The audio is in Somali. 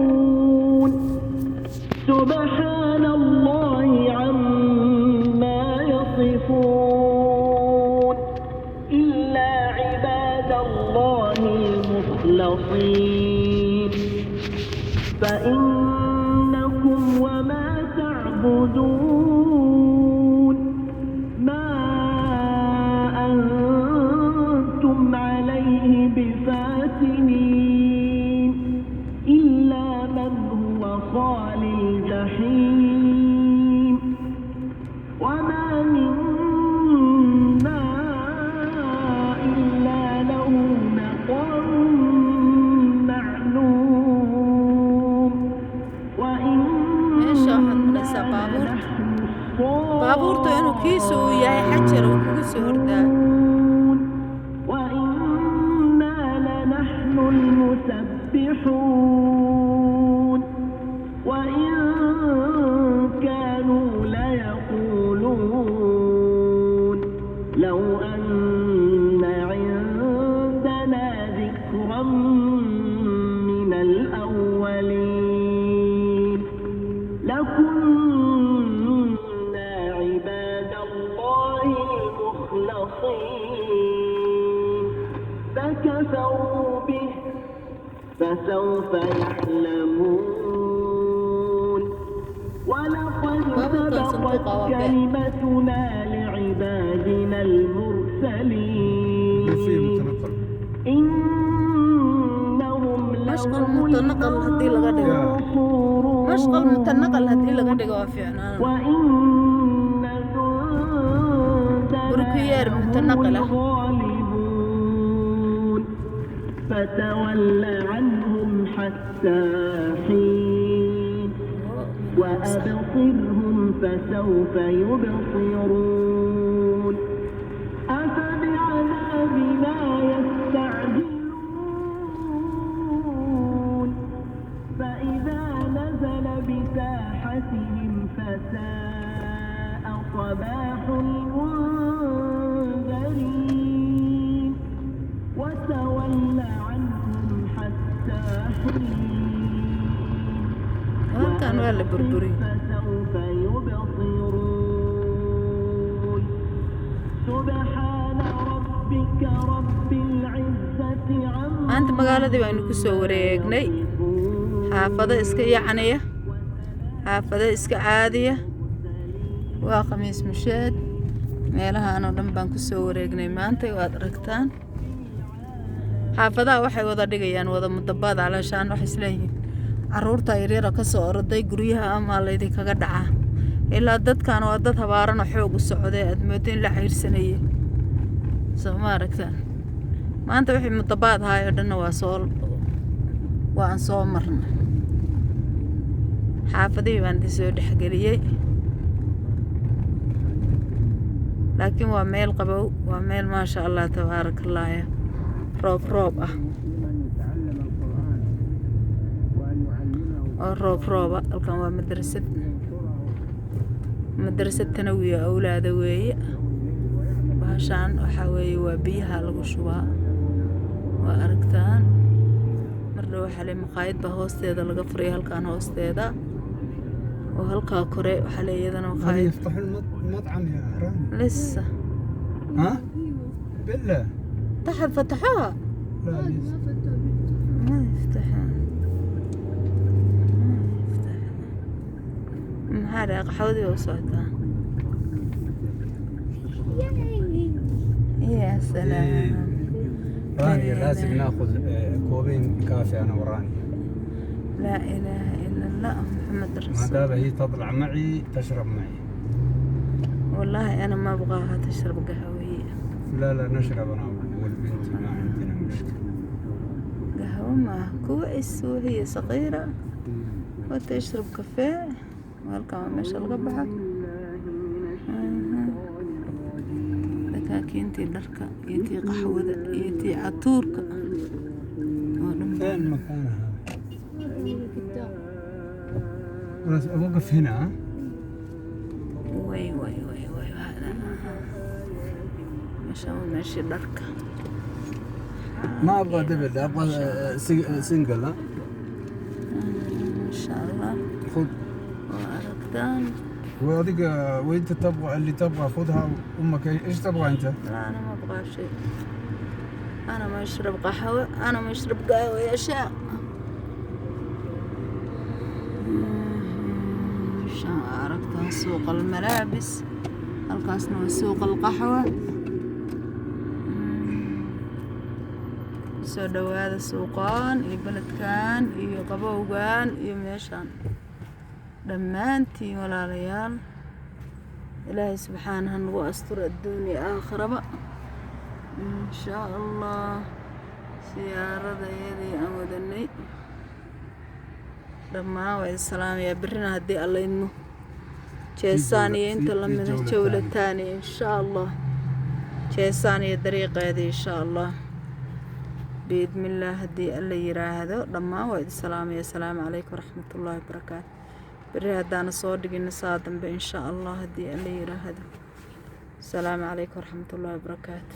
لمحضرون سبحان الله عما يصفون إلا عباد الله المخلصين فإنكم وما تعبدون ما أنتم عليه بفاتنين إلا من هو صال الجحيم وما منا إلا له مقام معلوم meesha waxaad maraysaa baabuurta inuu kiisu uu yahay xajar uu kugu soo hordaa وإنا لنحن المسبحون وإن كانوا ليقولون لو أن عندنا ذكرا من الأولين لكنا عباد الله المخلصين فكفروا به فسوف يعلمون ولقد سبقت كلمتنا لعبادنا المرسلين إنهم مشغل متنقل هدي laga dhigo mashqal mutanaqal hadii laga dhigo waa fiicnaan وإن burkiyeer mutanaqal ah غالبون فتول عنهم حتى حين وأبصرهم فسوف يبصرون أفبعذابنا يستعجلون فإذا نزل بساحتهم فساء صباح المنذرين وتول عنهم حتى حين halkan waa la burburi فسوف يبصرون سبحان ربك رب العزة عما maanta magaaladii baynu ku soo wareegnay xaafado iska yacanaya xaafado iska caadiya waa khamiis musheed meelahaan oo dhan baan ku soo wareegnay maanta waad aragtaan xaafadaha waxay wada dhigayaan wada mudabaad calaashaan wax isleeyihiin caruurta yaryara ka soo orday guryaha ama laydinkaga dhacaa ilaa dadkan waa dad habaarana xoog u socday aad moodo in la xiirsanayay soo ma aragtaan maanta wixii mudabaad ahaay oo dhanna waan soo marnay xaafadihii baan idin soo dhexgeliyey laakiin waa meel qabow waa meel maasha allah tabaarakallah roob ah oo rooba halkan waa madrasad tanawiya awlaada weeye bahashaan waxaa weeye waa biyaha lagu shubaa waa aragtaan mardhow waxaa le maqaayad baa hoosteeda laga furay halkaan hoosteeda oo halkaa kore waxaa le iyadana maqaayad يفتح المطعم يا حرام لسه ها بالله تحت فتحوها لا لسه ما يفتحها هذا قحوذي وصوتها يا سلام راني لازم ناخذ كوبين كافي انا وراني لا إله إلا الله محمد ما رسول دام هي تطلع معي تشرب معي والله أنا ما أبغاها تشرب قهوية لا نشرب انا والبنت ما عندنا مشكله قهوة ما كويس وهي صغيرة وتشرب كافيه وهالكام ماشي القبحة دكاكينتي دركة يتي قحوة يتي عطوركة فين مكانها؟ بس اوقف هنا ها؟ وي هذا ماشي دركة ما ابغى دبل، ابغى سنجل. ها إن شاء الله. خذ. وأردان. وهذيك وانت تبغى اللي تبغى خذها. امك ايش تبغى انت؟ لا أنا ما أبغى شيء. أنا ما أشرب قهوة، أنا ما أشرب قهوة يا شاء. عرفتها سوق الملابس، halkaasna waa suuqa alqaxwa. soo dhawaada suuqaan iyo beledkan iyo qabowgan iyo meeshaan dhammaantiin walaalayaal. ilaahay subxaanahu nagu asturo adduunya aakhiraba insha allah. siyaaradayadii aan wadanay dhammaan waa idin salaamayaa. berrina haddii alla idmo jeesaan iyo inta lamida jawlataani insha allah. jeesaan iyo dariiqeedii insha allah biidmillaah haddii alla yiraahdo. dhammaan waa idin salaamaya. asalaamu calaykum waraxmatullaahi wabarakaatu. berri haddaana soo dhigina saa dambe insha allah haddii alla yiraahdo. asalaamu calaykum waraxmatullaahi wabarakaatu.